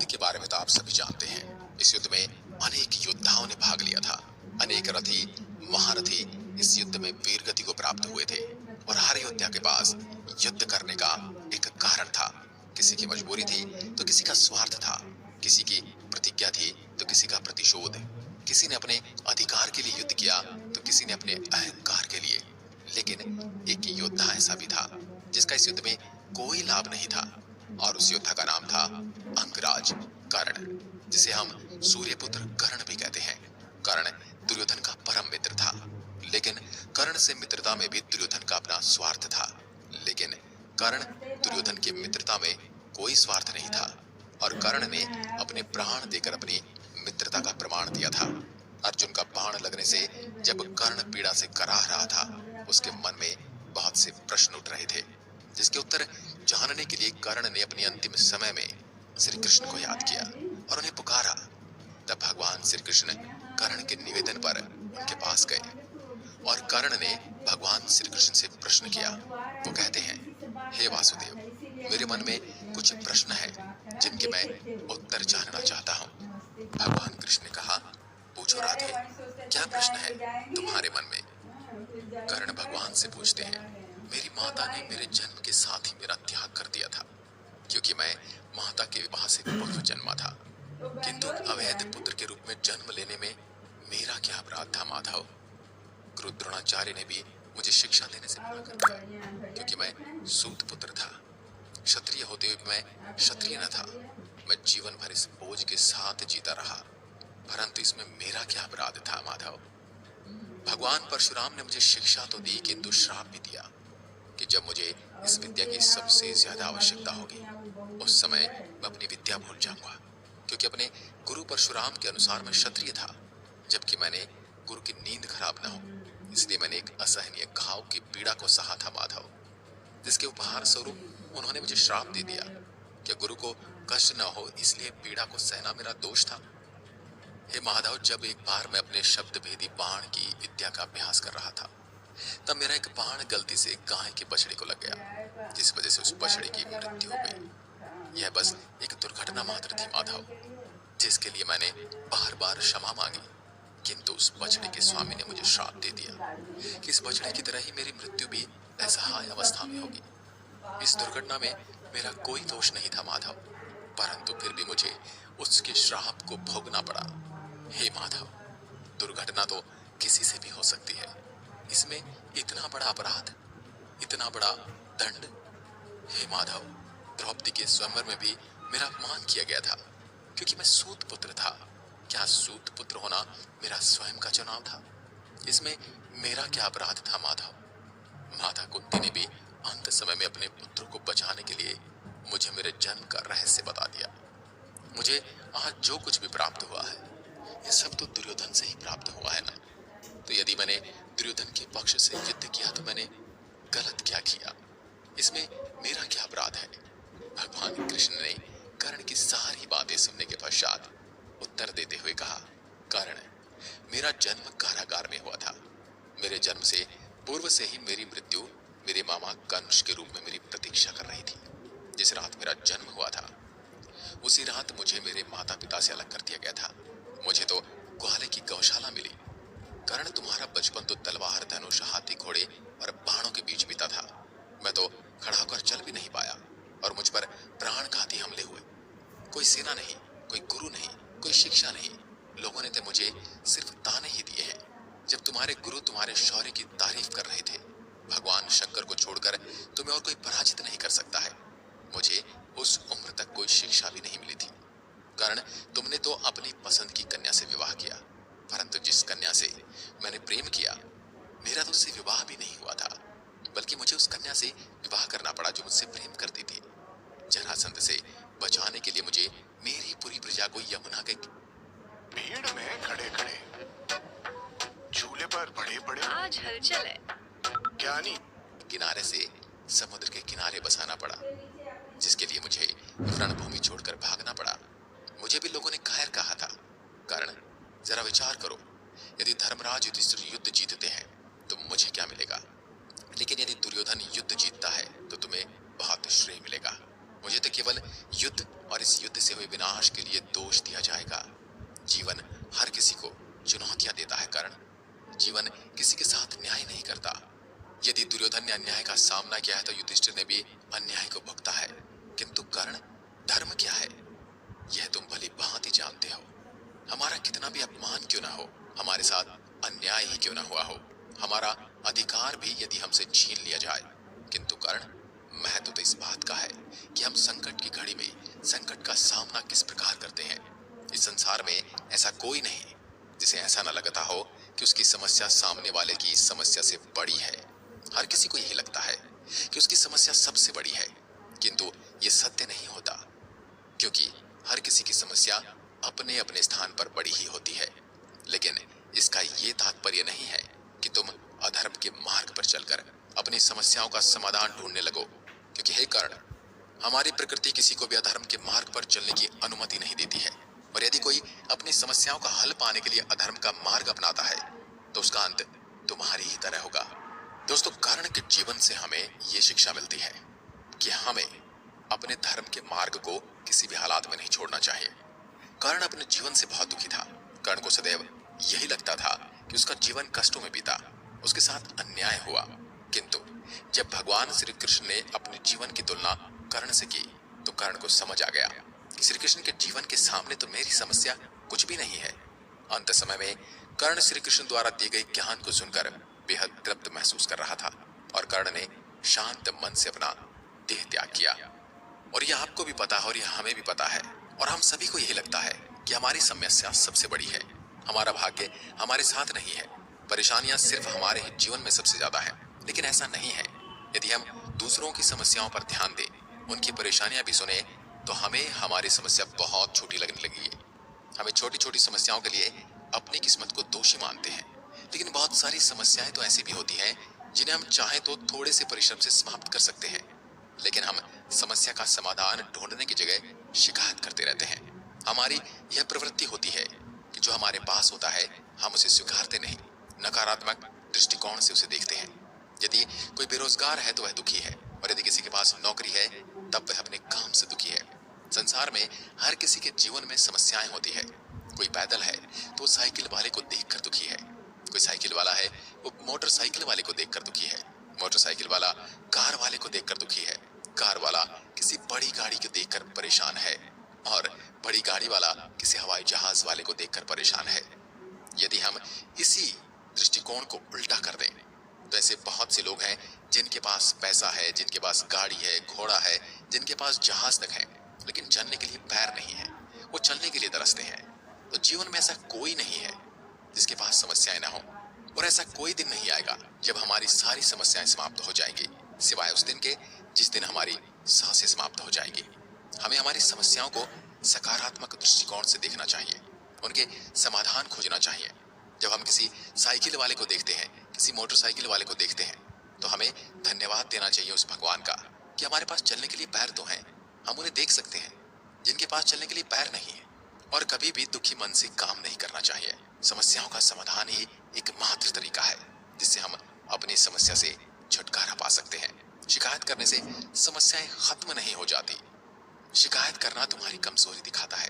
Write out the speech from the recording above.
के बारे में तो आप सभी जानते हैं। इस युद्ध में अनेक योद्धाओं ने भाग लिया था। अनेक रथी महारथी इस युद्ध में वीर गति को प्राप्त हुए थे और हर योद्धा के पास युद्ध करने का एक कारण था। किसी की मजबूरी थी तो किसी का स्वार्थ था, किसी की प्रतिज्ञा थी तो किसी का प्रतिशोध। किसी ने अपने अधिकार के लिए युद्ध किया तो किसी ने अपने अहंकार के लिए। लेकिन एक योद्धा ऐसा भी था जिसका इस युद्ध में कोई लाभ नहीं था और उस योद्धा का नाम था अंगराज कर्ण, जिसे हम सूर्यपुत्र कर्ण भी कहते हैं। कर्ण दुर्योधन का परम मित्र था, लेकिन कर्ण से मित्रता में भी दुर्योधन का अपना स्वार्थ था। लेकिन कर्ण दुर्योधन की मित्रता में कोई स्वार्थ नहीं था और कर्ण ने अपने प्राण देकर अपनी मित्रता का प्रमाण दिया था। अर्जुन का बाण लगने से जब कर्ण पीड़ा से कराह रहा था, उसके मन में बहुत से प्रश्न उठ रहे थे, जिसके उत्तर जानने के लिए कर्ण ने अपने अंतिम समय में श्री कृष्ण को याद किया और उन्हें पुकारा। तब भगवान श्री कृष्ण कर्ण के निवेदन पर उनके पास गए और कर्ण ने भगवान श्री कृष्ण से प्रश्न किया। वो कहते हैं, हे वासुदेव, मेरे मन में कुछ प्रश्न है जिनके मैं उत्तर जानना चाहता हूँ। भगवान कृष्ण ने कहा, पूछो राधे, क्या प्रश्न है तुम्हारे मन में? कर्ण भगवान से पूछते हैं, मेरी माता ने मेरे जन्म के साथ ही मेरा त्याग कर दिया था, क्योंकि मैं माता के विवाह से पूर्व जन्मा था। किंतु अवैध पुत्र के रूप में जन्म लेने में मेरा क्या अपराध था माधव? गुरु द्रोणाचार्य ने भी मुझे शिक्षा देने से मना कर दिया, क्योंकि मैं सूत पुत्र था। क्षत्रिय होते हुए मैं क्षत्रिय न था। मैं जीवन भर इस बोझ के साथ जीता रहा, परंतु इसमें मेरा क्या अपराध था माधव? भगवान परशुराम ने मुझे शिक्षा तो दी, किंतु श्राप भी दिया कि जब मुझे इस विद्या की सबसे ज्यादा आवश्यकता होगी, उस समय मैं अपनी विद्या भूल जाऊंगा, क्योंकि अपने गुरु परशुराम के अनुसार मैं क्षत्रिय था, जबकि मैंने गुरु की नींद खराब न हो इसलिए मैंने एक असहनीय घाव की पीड़ा को सहा था माधव, जिसके उपहार स्वरूप उन्होंने मुझे श्राप दे दिया। क्या गुरु को कष्ट न हो इसलिए पीड़ा को सहना मेरा दोष था? हे माधव, जब एक बार मैं अपने शब्द भेदी बाण की विद्या का अभ्यास कर रहा था, तब मेरा एक बाण गलती से गाय के बछड़े को लग गया, जिस वजह से उस बछड़े की मृत्यु हो गई। यह बस एक दुर्घटना मात्र थी माधव, जिसके लिए मैंने बार बार क्षमा मांगी, किंतु उस बछड़े के स्वामी ने मुझे श्राप दे दिया कि इस बछड़े की तरह ही मेरी मृत्यु भी असहाय अवस्था में होगी। इस दुर्घटना में मेरा कोई दोष नहीं था माधव, परंतु फिर भी मुझे उसके श्राप को भोगना पड़ा। हे माधव, दुर्घटना तो किसी से भी हो सकती है, इसमें इतना बड़ा अपराध, इतना बड़ा दंड? हे माधव, द्रौपदी के स्वयंवर में भी मेरा अपमान किया गया था, क्योंकि मैं सूत पुत्र था। क्या सूत पुत्र होना मेरा स्वयं का चुनाव था? इसमें मेरा क्या अपराध था माधव? माता कुंती ने भी अंत समय में अपने पुत्र को बचाने के लिए मुझे मेरे जन्म का रहस्य बता दिया। मुझे आज जो कुछ भी प्राप्त हुआ है, ये सब तो दुर्योधन से ही प्राप्त हुआ है ना? तो यदि मैंने दुर्योधन के पक्ष से युद्ध किया तो मैंने गलत क्या किया? इसमें मेरा क्या अपराध है? भगवान कृष्ण ने कर्ण की सारी बातें सुनने के पश्चात उत्तर देते हुए कहा, कर्ण, मेरा जन्म कारागार में हुआ था। मेरे जन्म से पूर्व से ही मेरी मृत्यु मेरे मामा कंस के रूप में मेरी प्रतीक्षा कर रही थी। जिस रात मेरा जन्म हुआ था, उसी रात मुझे मेरे माता पिता से अलग कर दिया गया था। मुझे तो ग्वाले की गौशाला मिली। कर्ण, तुम्हारा बचपन तो तलवार, धनुष, हाथी, घोड़े और बाणों के बीच बीता था। मैं तो खड़ा होकर चल भी नहीं पाया और मुझ पर प्राणघाती हमले हुए। कोई सेना नहीं, कोई गुरु नहीं, कोई शिक्षा नहीं। लोगों ने तो मुझे सिर्फ ताने ही दिए हैं। जब तुम्हारे गुरु तुम्हारे शौर्य की तारीफ कर रहे थे, भगवान शंकर को छोड़कर तुम्हें और कोई पराजित नहीं कर सकता है। मुझे उस उम्र तक कोई शिक्षा भी नहीं मिली थी। कर्ण, तुमने तो अपनी पसंद की कन्या से विवाह किया, परंतु जिस कन्या से मैंने प्रेम किया, मेरा तो उससे विवाह भी नहीं हुआ था, बल्कि मुझे उस कन्या से विवाह करना पड़ा जो मुझसे प्रेम करती थी। जरासंध से बचाने के लिए मुझे मेरी पूरी प्रजा को यमुना के भीड़ में खड़े खड़े, झूले पर बड़े बड़े, आज हलचल है। ज्ञानी किनारे से समुद्र के किनारे बसाना पड़ा, जिसके लिए मुझे रणभूमि छोड़कर भागना पड़ा। मुझे भी लोगों ने कायर कहा था। कर्ण, जरा विचार करो, यदि धर्मराज युधिष्ठिर युद्ध जीतते हैं तो मुझे क्या मिलेगा, लेकिन यदि दुर्योधन युद्ध जीतता है तो तुम्हें बहुत श्रेय मिलेगा। मुझे तो केवल युद्ध और इस युद्ध से हुए विनाश के लिए दोष दिया जाएगा। जीवन हर किसी को चुनौतियां देता है कर्ण। जीवन किसी के साथ न्याय नहीं करता। यदि दुर्योधन ने अन्याय का सामना किया है तो युधिष्ठिर ने भी अन्याय को भुगता है। किंतु कर्ण, धर्म क्या है यह तुम भली भांति जानते हो। हमारा कितना भी अपमान क्यों ना हो, हमारे साथ अन्याय ही क्यों ना हुआ हो, हमारा अधिकार भी यदि हमसे छीन लिया जाए, किंतु कर्ण, महत्व तो इस बात का है कि हम संकट की घड़ी में संकट का सामना किस प्रकार करते हैं। इस संसार में ऐसा कोई नहीं जिसे ऐसा न लगता हो कि उसकी समस्या सामने वाले की समस्या से बड़ी है। हर किसी को यही लगता है कि उसकी समस्या सबसे बड़ी है, किंतु ये सत्य नहीं होता, क्योंकि हर किसी की समस्या अपने अपने स्थान पर बड़ी ही होती है। लेकिन इसका ये तात्पर्य नहीं है कि तुम अधर्म के मार्ग पर चलकर अपनी समस्याओं का समाधान ढूंढने लगो, क्योंकि हे कर्ण, हमारी प्रकृति किसी को भी अधर्म के मार्ग पर चलने की अनुमति नहीं देती है। और यदि कोई अपनी समस्याओं का हल पाने के लिए अधर्म का मार्ग अपनाता है तो उसका अंत तुम्हारी ही तरह होगा। दोस्तों, कर्ण के जीवन से हमें ये शिक्षा मिलती है कि हमें अपने धर्म के मार्ग को किसी भी हालात में नहीं छोड़ना चाहिए। कर्ण अपने जीवन से बहुत दुखी था। कर्ण को सदैव यही लगता था कि उसका जीवन कष्टों में बीता, उसके साथ अन्याय हुआ। किंतु जब भगवान श्री कृष्ण ने अपने जीवन की तुलना कर्ण से की तो कर्ण को समझ आ गया कि श्री कृष्ण के जीवन के सामने तो मेरी समस्या कुछ भी नहीं है। अंत समय में कर्ण श्री कृष्ण द्वारा दी गई ज्ञान को सुनकर बेहद तृप्त महसूस कर रहा था और कर्ण ने शांत मन से अपना देह त्याग किया। और यह आपको भी पता है और यह हमें भी पता है और हम सभी को यही लगता है कि हमारी समस्या सबसे बड़ी है, हमारा भाग्य हमारे साथ नहीं है, परेशानियां सिर्फ हमारे ही जीवन में सबसे ज्यादा है। लेकिन ऐसा नहीं है। यदि हम दूसरों की समस्याओं पर ध्यान दें, उनकी परेशानियां भी सुने, तो हमें हमारी समस्या बहुत छोटी लगने लगेगी। हमें छोटी छोटी समस्याओं के लिए अपनी किस्मत को दोषी मानते हैं। लेकिन बहुत सारी समस्याएं तो ऐसी भी होती हैं जिन्हें हम चाहें तो थोड़े से परिश्रम से समाप्त कर सकते हैं, लेकिन हम समस्या का समाधान ढूंढने की जगह शिकायत करते रहते हैं। हमारी यह प्रवृत्ति होती है कि जो हमारे पास होता है हम उसे स्वीकारते नहीं, नकारात्मक दृष्टिकोण से उसे देखते हैं। यदि कोई बेरोजगार है तो वह दुखी है, और यदि किसी के पास नौकरी है तब वह अपने काम से दुखी है। संसार में हर किसी के जीवन में समस्याएं होती है। कोई पैदल है तो साइकिल वाले को देखकर दुखी है, कोई साइकिल वाला है वो मोटरसाइकिल वाले को देखकर दुखी है, मोटरसाइकिल वाला कार वाले को देखकर दुखी है, कार वाला किसी बड़ी गाड़ी को देखकर परेशान है, और बड़ी गाड़ी वाला किसी हवाई जहाज वाले को देखकर परेशान है। यदि हम इसी दृष्टिकोण को उल्टा कर दें तो ऐसे बहुत से लोग हैं जिनके पास पैसा है, जिनके पास गाड़ी है, घोड़ा है, जिनके पास जहाज तक है, लेकिन चलने के लिए पैर नहीं है, वो चलने के लिए तरसते हैं। तो जीवन में ऐसा कोई नहीं है जिसके पास समस्याएं ना हो, और ऐसा कोई दिन नहीं आएगा जब हमारी सारी समस्याएं समाप्त हो जाएंगी, सिवाय उस दिन के जिस दिन हमारी सांसें समाप्त हो जाएंगी। हमें हमारी समस्याओं को सकारात्मक दृष्टिकोण से देखना चाहिए, उनके समाधान खोजना चाहिए। जब हम किसी साइकिल वाले को देखते हैं, किसी मोटरसाइकिल वाले को देखते हैं, तो हमें धन्यवाद देना चाहिए उस भगवान का कि हमारे पास चलने के लिए पैर तो हैं, हम उन्हें देख सकते हैं। जिनके पास चलने के लिए पैर नहीं है, और कभी भी दुखी मन से काम नहीं करना चाहिए। समस्याओं का समाधान ही एकमात्र तरीका है जिससे हम अपनी समस्या से छुटकारा पा सकते हैं। शिकायत करने से समस्याएं खत्म नहीं हो जाती। शिकायत करना तुम्हारी कमजोरी दिखाता है,